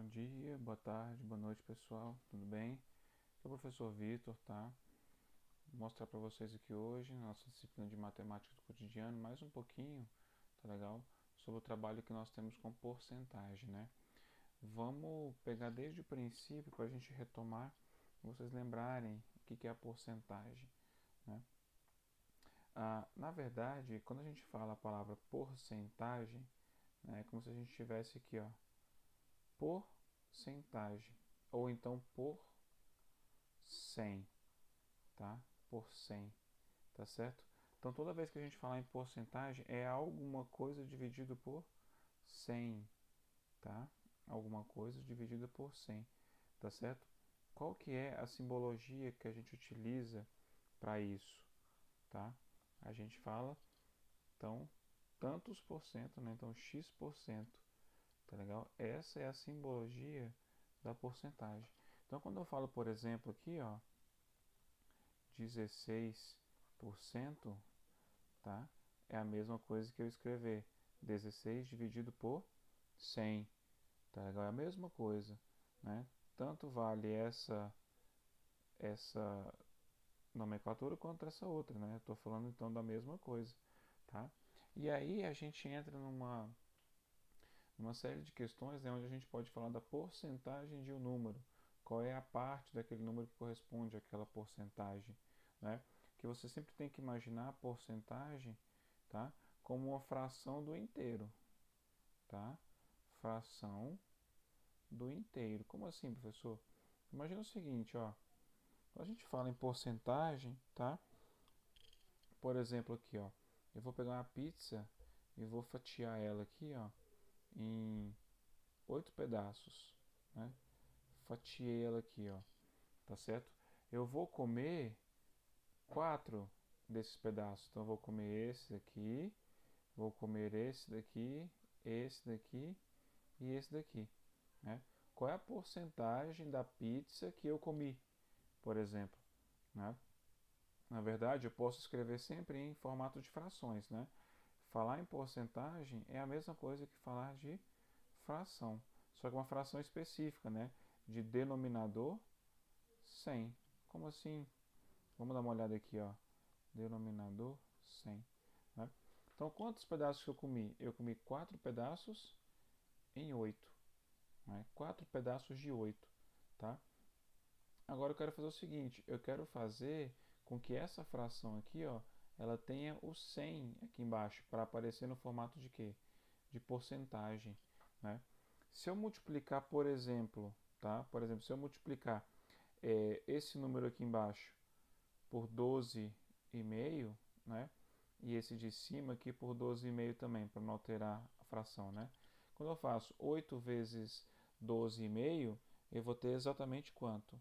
Bom dia, boa tarde, boa noite, pessoal. Tudo bem? Aqui é o professor Vitor, tá? Vou mostrar para vocês aqui hoje, na nossa disciplina de matemática do cotidiano, mais um pouquinho, tá legal? Sobre o trabalho que nós temos com porcentagem, né? Vamos pegar desde o princípio para a gente retomar, vocês lembrarem o que é a porcentagem, né? Na verdade, quando a gente fala a palavra porcentagem, né, é como se a gente tivesse aqui, ó, porcentagem, ou então por 100, tá? Por 100, tá certo? Então, toda vez que a gente falar em porcentagem, é alguma coisa dividido por 100, tá? Alguma coisa dividida por 100, tá certo? Qual que é a simbologia que a gente utiliza para isso, tá? A gente fala, então, tantos por cento, né? Então, x%, tá legal? Essa é a simbologia da porcentagem. Então, quando eu falo, por exemplo, aqui, ó, 16%, tá? É a mesma coisa que eu escrever 16 dividido por 100, tá legal? É a mesma coisa, né? Tanto vale essa nomenclatura quanto essa outra, né? Estou falando então da mesma coisa, tá? E aí a gente entra numa série de questões, né, onde a gente pode falar da porcentagem de um número. Qual é a parte daquele número que corresponde àquela porcentagem, né? Que você sempre tem que imaginar a porcentagem, tá, como uma fração do inteiro, tá? Fração do inteiro. Como assim, professor? Imagina o seguinte, ó. Quando a gente fala em porcentagem, tá? Por exemplo, aqui, ó. Eu vou pegar uma pizza e vou fatiar ela aqui, ó, em 8 pedaços, né? Fatiei ela aqui, ó, tá certo? Eu vou comer 4 desses pedaços. Então eu vou comer esse daqui, vou comer esse daqui e esse daqui, né? Qual é a porcentagem da pizza que eu comi, por exemplo, né? Na verdade, eu posso escrever sempre em formato de frações, né? Falar em porcentagem é a mesma coisa que falar de fração, só que uma fração específica, né? De denominador 100. Como assim? Vamos dar uma olhada aqui, ó. Denominador 100, né? Então, quantos pedaços que eu comi? Eu comi 4 pedaços em 8, né? 4 pedaços de 8, tá? Agora eu quero fazer o seguinte, eu quero fazer com que essa fração aqui, ó, ela tenha o 100 aqui embaixo, para aparecer no formato de quê? De porcentagem, né? Se eu multiplicar, por exemplo, tá? Por exemplo, se eu multiplicar esse número aqui embaixo por 12,5, né? E esse de cima aqui por 12,5 também, para não alterar a fração, né? Quando eu faço 8 vezes 12,5, eu vou ter exatamente quanto?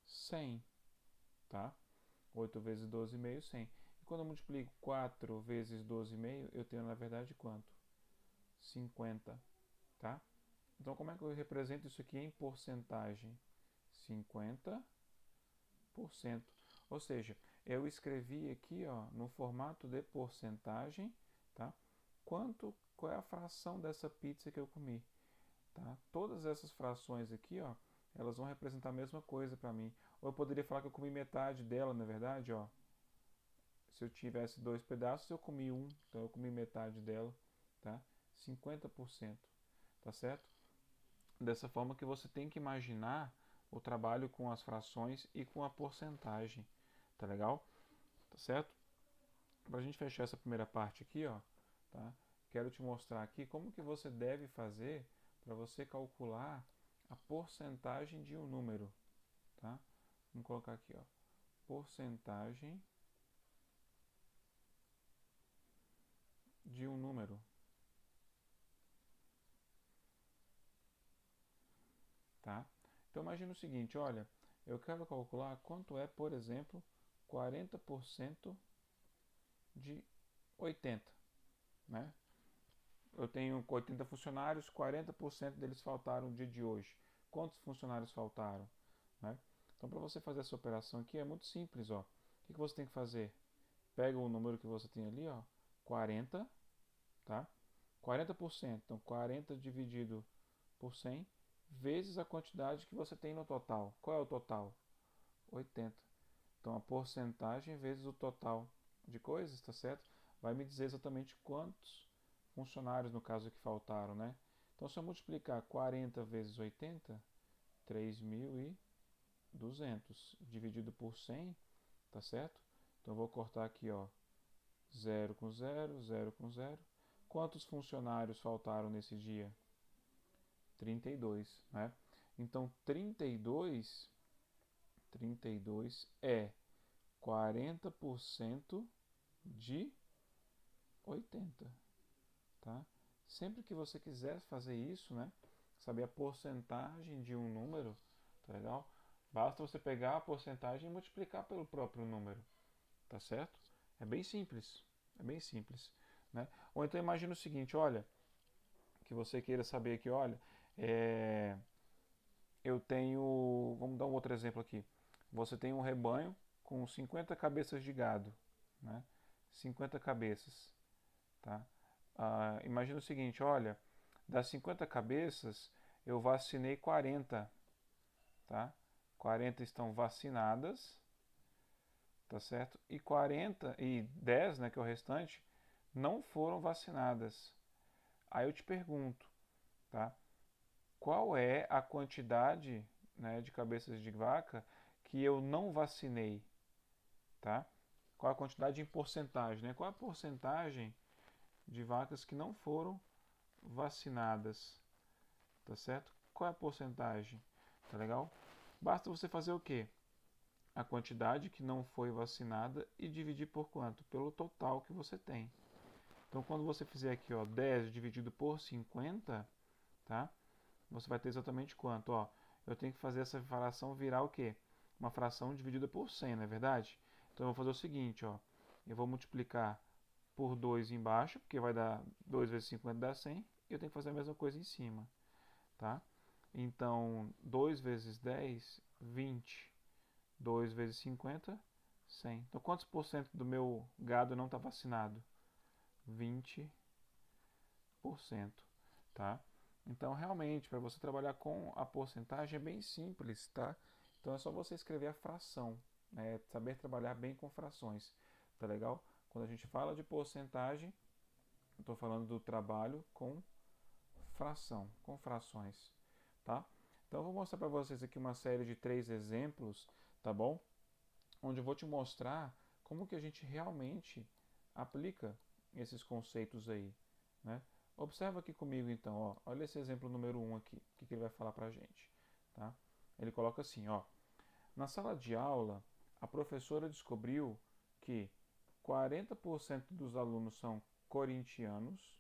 100, tá? 8 vezes 12,5, 100. E quando eu multiplico 4 vezes 12,5, eu tenho na verdade quanto? 50, tá? Então como é que eu represento isso aqui em porcentagem? 50%. Ou seja, eu escrevi aqui, ó, no formato de porcentagem, tá? Qual é a fração dessa pizza que eu comi, tá? Todas essas frações aqui, ó, elas vão representar a mesma coisa para mim. Ou eu poderia falar que eu comi metade dela, na verdade, ó. Se eu tivesse 2 pedaços, eu comi um, então eu comi metade dela, tá? 50%, tá certo? Dessa forma que você tem que imaginar o trabalho com as frações e com a porcentagem, tá legal? Tá certo? Para a gente fechar essa primeira parte aqui, ó, tá? Quero te mostrar aqui como que você deve fazer para você calcular a porcentagem de um número, tá? Vamos colocar aqui, ó, porcentagem de um número, tá? Então imagina o seguinte, olha, eu quero calcular quanto é, por exemplo, 40% de 80, né? Eu tenho 80 funcionários, 40% deles faltaram no dia de hoje. Quantos funcionários faltaram, né? Então, para você fazer essa operação aqui é muito simples, ó. O que você tem que fazer? Pega o número que você tem ali, ó, 40, tá? 40%, então 40 dividido por 100 vezes a quantidade que você tem no total. Qual é o total? 80. Então, a porcentagem vezes o total de coisas, tá certo? Vai me dizer exatamente quantos funcionários, no caso, que faltaram, né? Então, se eu multiplicar 40 vezes 80, 3.200 dividido por 100, tá certo? Então, eu vou cortar aqui, ó, 0 com 0, 0 com 0. Quantos funcionários faltaram nesse dia? 32, né? Então, 32 é 40% de 80, tá? Sempre que você quiser fazer isso, né? Saber a porcentagem de um número, tá legal? Basta você pegar a porcentagem e multiplicar pelo próprio número, tá certo? É bem simples, né? Ou então imagina o seguinte, olha, que você queira saber aqui, olha, eu tenho, vamos dar um outro exemplo aqui. Você tem um rebanho com 50 cabeças de gado, né? 50 cabeças, tá? Imagina o seguinte, olha, das 50 cabeças eu vacinei 40, tá? 40 estão vacinadas, tá certo? E 40 e 10, né, que é o restante, não foram vacinadas. Aí eu te pergunto, tá? Qual é a quantidade, né, de cabeças de vaca que eu não vacinei, tá? Qual a quantidade em porcentagem, né? Qual a porcentagem de vacas que não foram vacinadas, tá certo? Qual é a porcentagem? Tá legal? Basta você fazer o quê? A quantidade que não foi vacinada e dividir por quanto? Pelo total que você tem. Então, quando você fizer aqui, ó, 10 dividido por 50, tá? Você vai ter exatamente quanto? Ó, eu tenho que fazer essa fração virar o quê? Uma fração dividida por 100, não é verdade? Então, eu vou fazer o seguinte, ó. Eu vou multiplicar por 2 embaixo, porque vai dar 2 vezes 50 dá 100. E eu tenho que fazer a mesma coisa em cima, tá? Então, 2 vezes 10, 20. 2 vezes 50, 100. Então, quantos por cento do meu gado não está vacinado? 20%, tá? Então, realmente, para você trabalhar com a porcentagem é bem simples, tá? Então, é só você escrever a fração, né? Saber trabalhar bem com frações, tá legal? Quando a gente fala de porcentagem, eu estou falando do trabalho com fração, com frações, tá? Então, eu vou mostrar para vocês aqui uma série de 3 exemplos, tá bom? Onde eu vou te mostrar como que a gente realmente aplica esses conceitos aí, né? Observa aqui comigo então, ó. Olha esse exemplo número 1 aqui, o que ele vai falar pra gente, tá? Ele coloca assim, ó. Na sala de aula, a professora descobriu que 40% dos alunos são corintianos,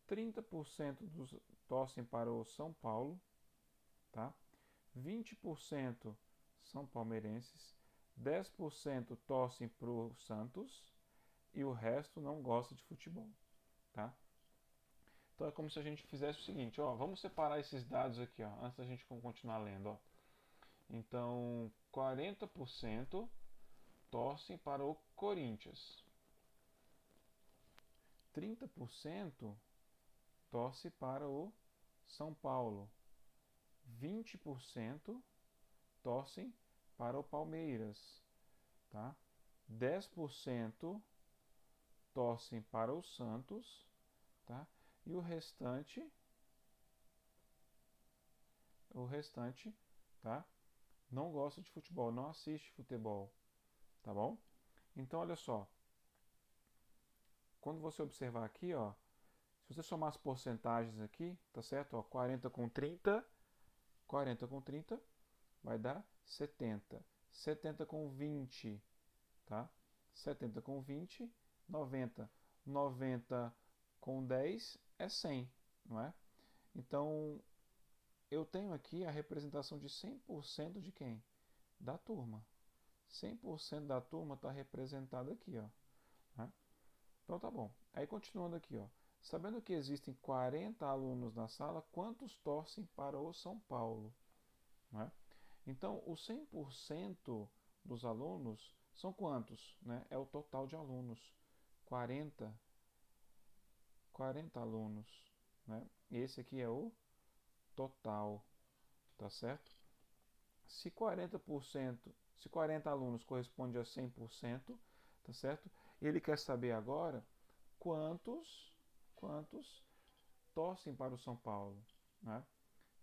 30% torcem para o São Paulo, tá? 20% são palmeirenses, 10% torcem para o Santos e o resto não gosta de futebol, tá? Então é como se a gente fizesse o seguinte, ó, vamos separar esses dados aqui, ó, antes da gente continuar lendo, ó. Então, 40% torcem para o Corinthians, 30% torce para o São Paulo, 20% torcem para o Palmeiras, tá? 10% torcem para o Santos, tá? E o restante, tá? Não gosta de futebol, não assiste futebol, tá bom? Então, olha só, quando você observar aqui, ó, se você somar as porcentagens aqui, tá certo? Ó, 40 com 30, 40 com 30 vai dar 70. 70 com 20, tá? 70 com 20, 90. 90 com 10 é 100, não é? Então, eu tenho aqui a representação de 100% de quem? Da turma. 100% da turma está representada aqui, ó. Né? Então tá bom. Aí continuando aqui, ó. Sabendo que existem 40 alunos na sala, quantos torcem para o São Paulo? Né? Então, os 100% dos alunos são quantos? Né? É o total de alunos. 40, 40 alunos. Né? Esse aqui é o total. tá certo? Se 40%, se 40 alunos corresponde a 100%, tá certo? Ele quer saber agora quantos torcem para o São Paulo, né?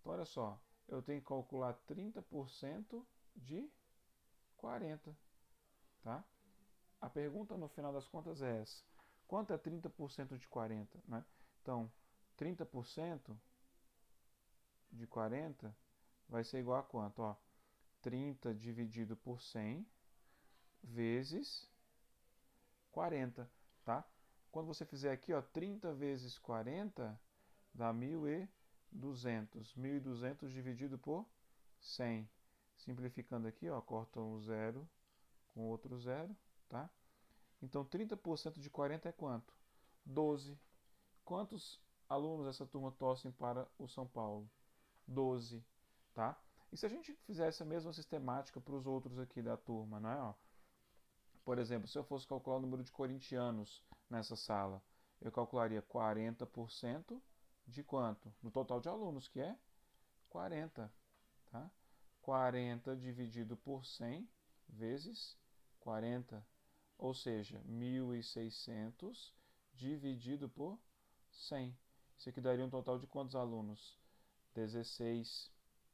Então, olha só, eu tenho que calcular 30% de 40, tá? A pergunta no final das contas é essa. Quanto é 30% de 40, né? Então, 30% de 40 vai ser igual a quanto? Ó, 30 dividido por 100 vezes 40, tá? Quando você fizer aqui, ó, 30 vezes 40 dá 1.200. 1.200 dividido por 100. Simplificando aqui, ó, corta um zero com outro zero, tá? Então, 30% de 40 é quanto? 12. Quantos alunos essa turma torcem para o São Paulo? 12, tá? E se a gente fizesse a mesma sistemática para os outros aqui da turma, não é? Ó, por exemplo, se eu fosse calcular o número de corintianos nessa sala, eu calcularia 40% de quanto? No total de alunos, que é 40, tá? 40 dividido por 100 vezes 40, ou seja, 1.600 dividido por 100. Isso aqui daria um total de quantos alunos? 16,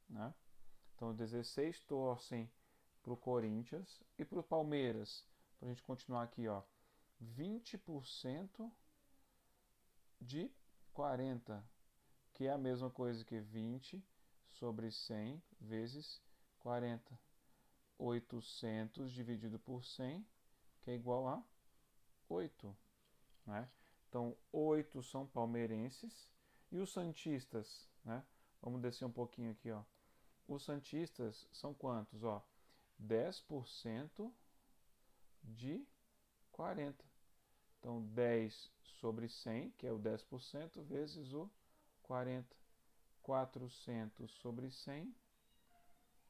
né? Então, 16 torcem para o Corinthians e para o Palmeiras. Para a gente continuar aqui, ó, 20% de 40, que é a mesma coisa que 20 sobre 100 vezes 40. 800 dividido por 100, que é igual a 8, né? Então, 8 são palmeirenses. E os santistas, né? Vamos descer um pouquinho aqui, ó. Os santistas são quantos, ó? 10% de 40. Então, 10 sobre 100, que é o 10%, vezes o 40. 400 sobre 100.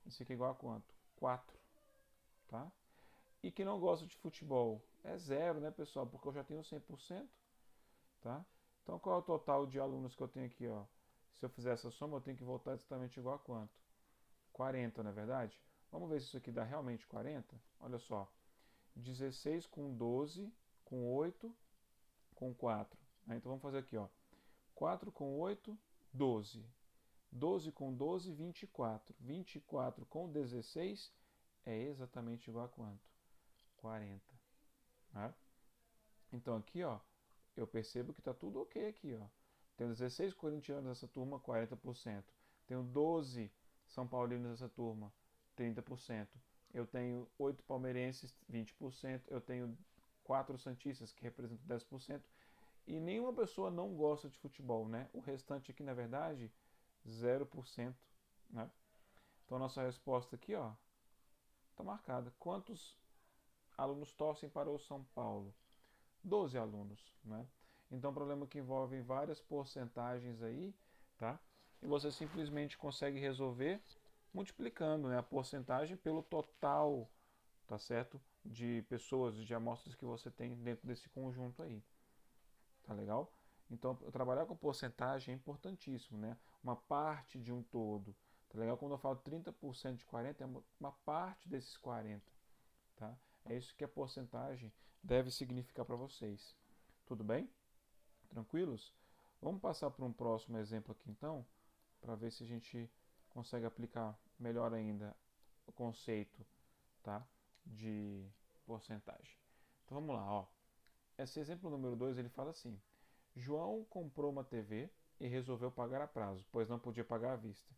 Isso aqui é igual a quanto? 4, tá? E que não gosta de futebol é zero, né, pessoal? Porque eu já tenho 100%, tá? Então, qual é o total de alunos que eu tenho aqui, ó? Se eu fizer essa soma, eu tenho que voltar exatamente igual a quanto? 40, não é verdade? Vamos ver se isso aqui dá realmente 40? Olha só. 16 com 12, com 8, com 4. Então vamos fazer aqui, ó. 4 com 8, 12. 12 com 12, 24. 24 com 16 é exatamente igual a quanto? 40. Né? Então aqui, ó, eu percebo que está tudo ok aqui, ó. Tenho 16 corintianos nessa turma, 40%. Tenho 12 São Paulinos nessa turma, 30%. Eu tenho 8 palmeirenses, 20%. Eu tenho 4 santistas, que representam 10%. E nenhuma pessoa não gosta de futebol, né? O restante aqui, na verdade, 0%, né? Então, a nossa resposta aqui, ó, está marcada. Quantos alunos torcem para o São Paulo? 12 alunos, né? Então, é um problema que envolve várias porcentagens aí, tá? E você simplesmente consegue resolver multiplicando, né, a porcentagem pelo total, tá certo? De pessoas, de amostras que você tem dentro desse conjunto aí. Tá legal? Então, trabalhar com porcentagem é importantíssimo, né? Uma parte de um todo. Tá legal? Quando eu falo 30% de 40, é uma parte desses 40, tá? É isso que a porcentagem deve significar para vocês. Tudo bem? Tranquilos? Vamos passar para um próximo exemplo aqui então, para ver se a gente consegue aplicar melhor ainda o conceito, tá? De porcentagem. Então vamos lá, ó. Esse exemplo número 2 ele fala assim: João comprou uma TV e resolveu pagar a prazo, pois não podia pagar à vista.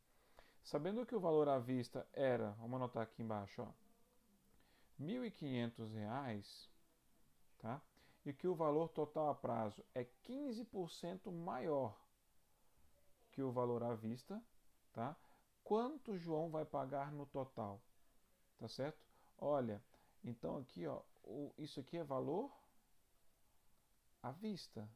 Sabendo que o valor à vista era, vamos anotar aqui embaixo, ó, R$ 1.500, tá? E que o valor total a prazo é 15% maior que o valor à vista, tá? Quanto João vai pagar no total? Tá certo? Olha, então aqui, ó, isso aqui é valor à vista,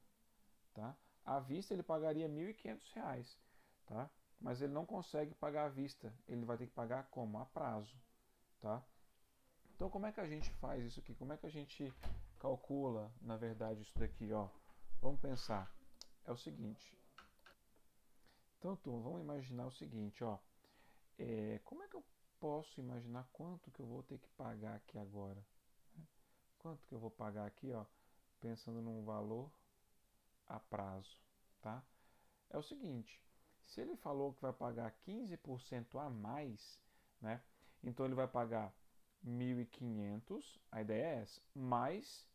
tá? À vista ele pagaria R$ 1.500, tá? Mas ele não consegue pagar à vista, ele vai ter que pagar como? A prazo, tá? Então como é que a gente faz isso aqui? Como é que a gente calcula, na verdade, isso daqui, ó? Vamos pensar. É o seguinte. Então, turma, vamos imaginar o seguinte, ó. como é que eu posso imaginar quanto que eu vou ter que pagar aqui agora? Quanto que eu vou pagar aqui, ó, pensando num valor a prazo, tá? É o seguinte, se ele falou que vai pagar 15% a mais, né? Então ele vai pagar 1.500, a ideia é essa, mais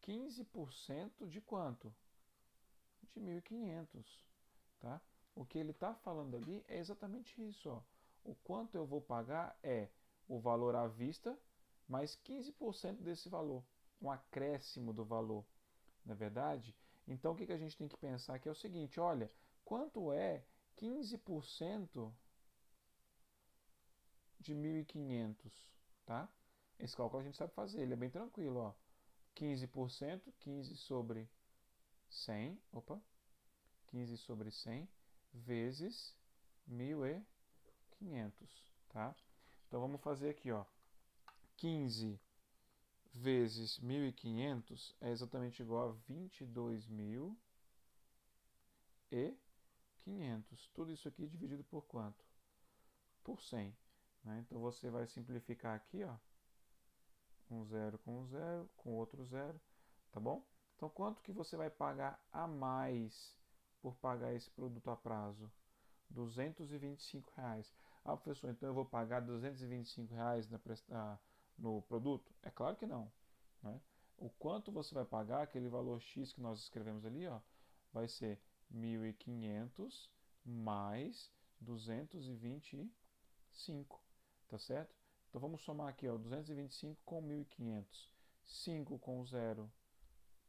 15% de quanto? De 1.500, tá? O que ele está falando ali é exatamente isso, ó. O quanto eu vou pagar é o valor à vista mais 15% desse valor, um acréscimo do valor, não é verdade? Então o que a gente tem que pensar aqui é o seguinte, olha, quanto é 15% de 1.500, tá? Esse cálculo a gente sabe fazer, ele é bem tranquilo, ó. 15%, 15 sobre 100, 15 sobre 100 vezes 1.500, tá? Então vamos fazer aqui, ó. 15 vezes 1.500 é exatamente igual a 22.500. Tudo isso aqui dividido por quanto? Por 100. Né? Então você vai simplificar aqui, ó. Um zero com um zero, com outro zero, tá bom? Então quanto que você vai pagar a mais por pagar esse produto a prazo? R$ 225. Ah, professor, então eu vou pagar R$ 225 no produto? É claro que não. Né? O quanto você vai pagar, aquele valor X que nós escrevemos ali, ó, vai ser 1.500 mais 225, tá certo? Então vamos somar aqui, ó, 225 com 1.500. 5 com 0,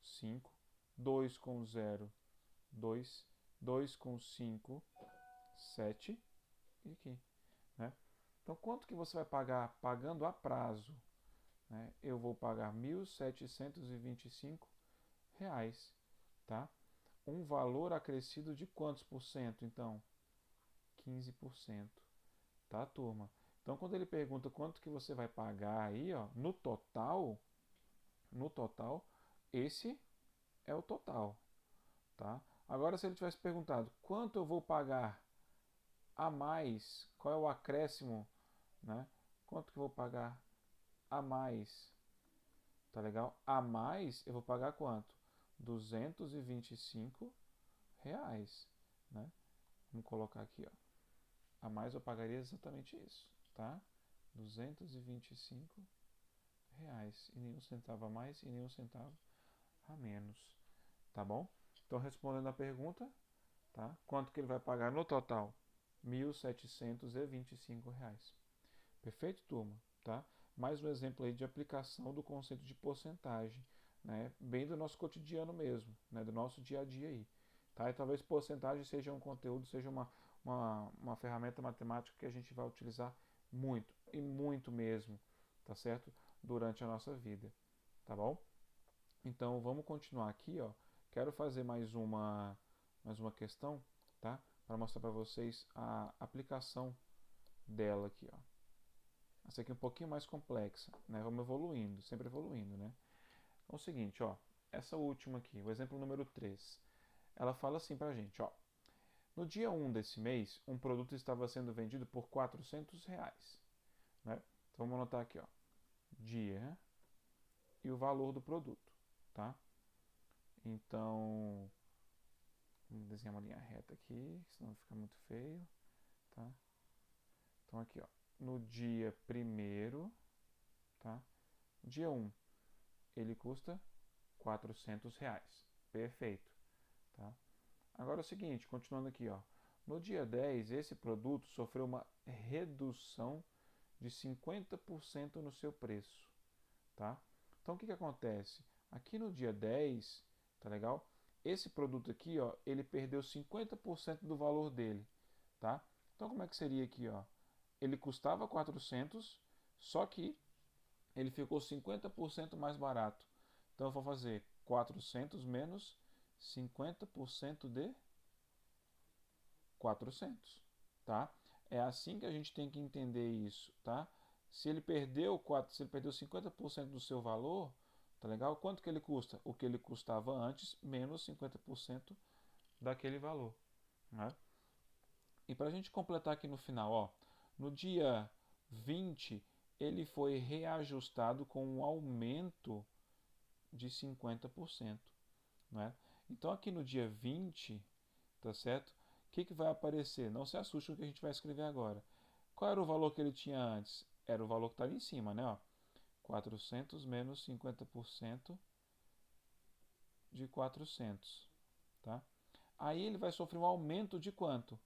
5. 2 com 0, 2. 2 com 5, 7 e aqui, né? Então, quanto que você vai pagar pagando a prazo? Né? Eu vou pagar R$ 1.725, tá? Um valor acrescido de quantos por cento, então? 15%, tá, turma? Então, quando ele pergunta quanto que você vai pagar aí, ó, no total, esse é o total, tá? Agora, se ele tivesse perguntado quanto eu vou pagar a mais, qual é o acréscimo, né? Quanto que eu vou pagar a mais? Tá legal? A mais eu vou pagar quanto? R$ 225, né? Vamos colocar aqui, ó. A mais eu pagaria exatamente isso, tá? R$ 225 e nenhum centavo a mais e nenhum centavo a menos, tá bom? Então respondendo a pergunta, tá? Quanto que ele vai pagar no total? R$ 1.725. Perfeito, turma? Tá? Mais um exemplo aí de aplicação do conceito de porcentagem, né? Bem do nosso cotidiano mesmo, né? Do nosso dia a dia aí. Tá? E talvez porcentagem seja um conteúdo, seja uma ferramenta matemática que a gente vai utilizar muito, e muito mesmo, tá certo? Durante a nossa vida, tá bom? Então vamos continuar aqui, ó. Quero fazer mais uma questão, tá? Para mostrar para vocês a aplicação dela aqui, ó. Essa aqui é um pouquinho mais complexa, né? Vamos evoluindo, sempre evoluindo, né? Então é o seguinte, ó. Essa última aqui, o exemplo número 3. Ela fala assim pra gente, ó. No dia 1 desse mês, um produto estava sendo vendido por R$ 400, né? Então vamos anotar aqui, ó. Dia e o valor do produto, tá? Então, vamos desenhar uma linha reta aqui, senão fica muito feio, tá? Então aqui, ó. No dia 1º, tá? Dia 1, ele custa R$ 400. Perfeito, tá? Agora é o seguinte, continuando aqui, ó. No dia 10, esse produto sofreu uma redução de 50% no seu preço, tá? Então o que acontece? Aqui no dia 10, tá legal? Esse produto aqui, ó, ele perdeu 50% do valor dele, tá? Então como é que seria aqui, ó? Ele custava 400, só que ele ficou 50% mais barato. Então eu vou fazer 400 menos 50% de 400, tá? É assim que a gente tem que entender isso, tá? Se ele perdeu 50% do seu valor, tá legal? Quanto que ele custa? O que ele custava antes menos 50% daquele valor, né? E para a gente completar aqui no final, ó, no dia 20, ele foi reajustado com um aumento de 50%. Não é? Então aqui no dia 20, tá certo? O que vai aparecer? Não se assuste com o que a gente vai escrever agora. Qual era o valor que ele tinha antes? Era o valor que está ali em cima, né? Ó, 400 menos 50% de 400, tá? Aí ele vai sofrer um aumento de quanto?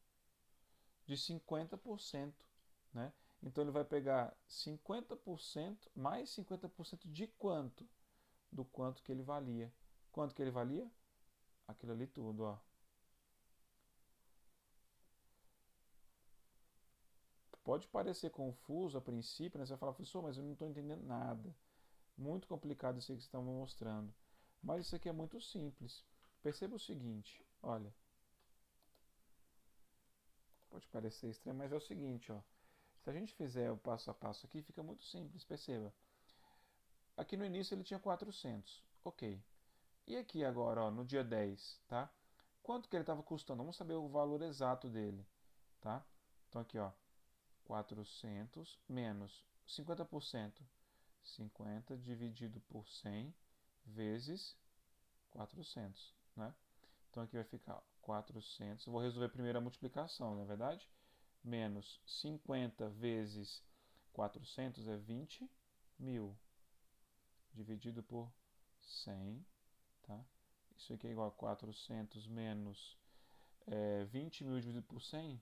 De 50%, né? Então ele vai pegar 50% mais 50% de quanto? Do quanto que ele valia. Quanto que ele valia? Aquilo ali tudo, ó. Pode parecer confuso a princípio, né? Você vai falar, professor, mas eu não estou entendendo nada. Muito complicado isso aí que você está me mostrando. Mas isso aqui é muito simples. Perceba o seguinte, olha. Pode parecer estranho, mas é o seguinte, ó. Se a gente fizer o passo a passo aqui, fica muito simples, perceba. Aqui no início ele tinha 400, ok. E aqui agora, ó, no dia 10, tá? Quanto que ele estava custando? Vamos saber o valor exato dele, tá? Então aqui, ó, 400 menos 50%. 50 dividido por 100 vezes 400, né? Então aqui vai ficar 400. Eu vou resolver primeiro a multiplicação, não é verdade? Menos 50 vezes 400 é 20 mil. Dividido por 100, tá? Isso aqui é igual a 400 menos 20 mil dividido por 100,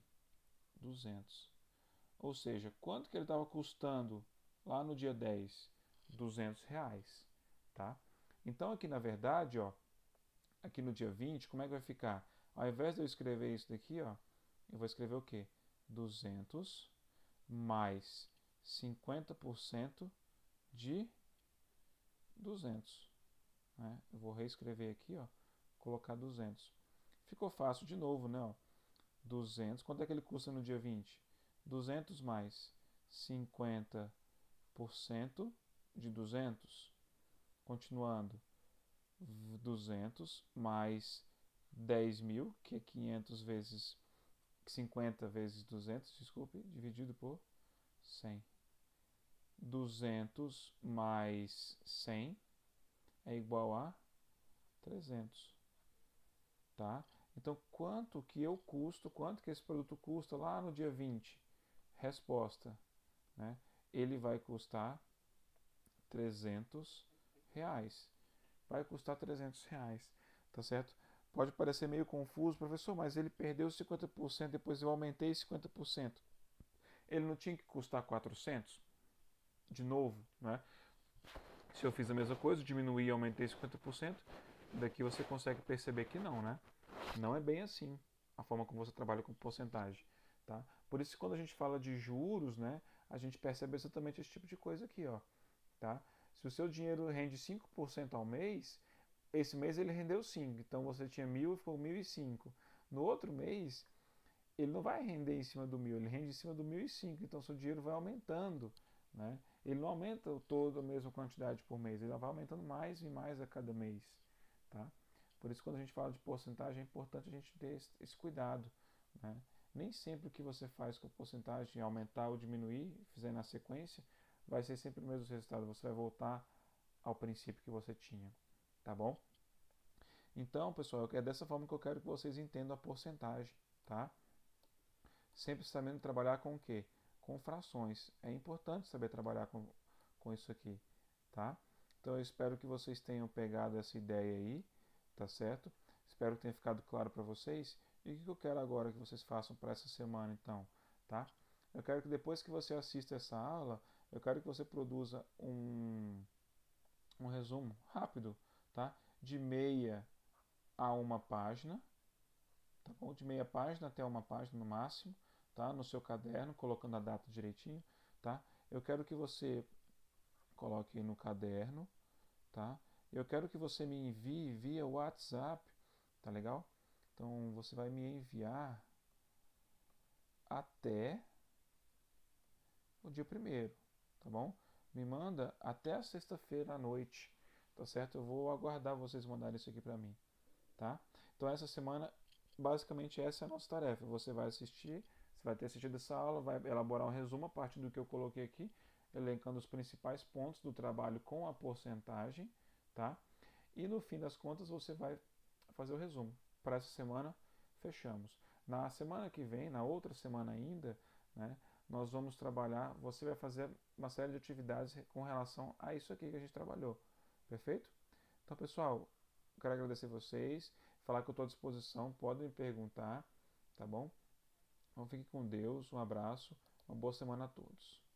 200. Ou seja, quanto que ele estava custando lá no dia 10? 200 reais, tá? Então aqui na verdade, ó, aqui no dia 20, como é que vai ficar? Ao invés de eu escrever isso daqui, ó, eu vou escrever o quê? 200 mais 50% de 200. Né? Eu vou reescrever aqui, ó, colocar 200. Ficou fácil de novo, né? Ó, 200. Quanto é que ele custa no dia 20? 200 mais 50% de 200. Continuando. 200 mais 10 mil, que é 500 vezes 50 vezes 200, desculpe, dividido por 100. 200 mais 100 é igual a 300, tá? Então, quanto que eu custo, quanto que esse produto custa lá no dia 20? Resposta, né? Ele vai custar 300 reais. Vai custar 300 reais, tá certo? Pode parecer meio confuso, professor, mas ele perdeu 50%, depois eu aumentei 50%. Ele não tinha que custar 400? De novo, né? Se eu fiz a mesma coisa, diminuí e aumentei 50%, daqui você consegue perceber que não, né? Não é bem assim a forma como você trabalha com porcentagem, tá? Por isso, quando a gente fala de juros, né, a gente percebe exatamente esse tipo de coisa aqui, ó, tá? Se o seu dinheiro rende 5% ao mês, esse mês ele rendeu 5, então você tinha 1.000 e ficou 1.005. No outro mês, ele não vai render em cima do 1.000, ele rende em cima do 1.005, então seu dinheiro vai aumentando, né? Ele não aumenta toda a mesma quantidade por mês, ele vai aumentando mais e mais a cada mês, tá? Por isso, quando a gente fala de porcentagem, é importante a gente ter esse cuidado, né? Nem sempre o que você faz com a porcentagem, aumentar ou diminuir, fizer na sequência, vai ser sempre o mesmo resultado. Você vai voltar ao princípio que você tinha, tá bom? Então, pessoal, é dessa forma que eu quero que vocês entendam a porcentagem, tá? Sempre sabendo trabalhar com o quê? Com frações. É importante saber trabalhar com isso aqui, tá? Então eu espero que vocês tenham pegado essa ideia aí, tá certo? Espero que tenha ficado claro para vocês. E o que eu quero agora que vocês façam para essa semana, então, tá? Eu quero que depois que você assista essa aula, eu quero que você produza um resumo rápido, tá? De meia a uma página, tá bom? De meia página até uma página no máximo, tá? No seu caderno, colocando a data direitinho, tá? Eu quero que você coloque no caderno, tá? Eu quero que você me envie via WhatsApp, tá legal? Então você vai me enviar até o dia 1º, tá bom? Me manda até a sexta-feira à noite, tá certo? Eu vou aguardar vocês mandarem isso aqui para mim, tá? Então essa semana basicamente essa é a nossa tarefa. Você vai assistir, você vai ter assistido essa aula, vai elaborar um resumo a partir do que eu coloquei aqui, elencando os principais pontos do trabalho com a porcentagem, tá? E no fim das contas você vai fazer o resumo. Para essa semana, fechamos. Na semana que vem, na outra semana ainda, né, nós vamos trabalhar, você vai fazer uma série de atividades com relação a isso aqui que a gente trabalhou. Perfeito? Então, pessoal, quero agradecer vocês, falar que eu estou à disposição, podem me perguntar, tá bom? Então, fique com Deus, um abraço, uma boa semana a todos.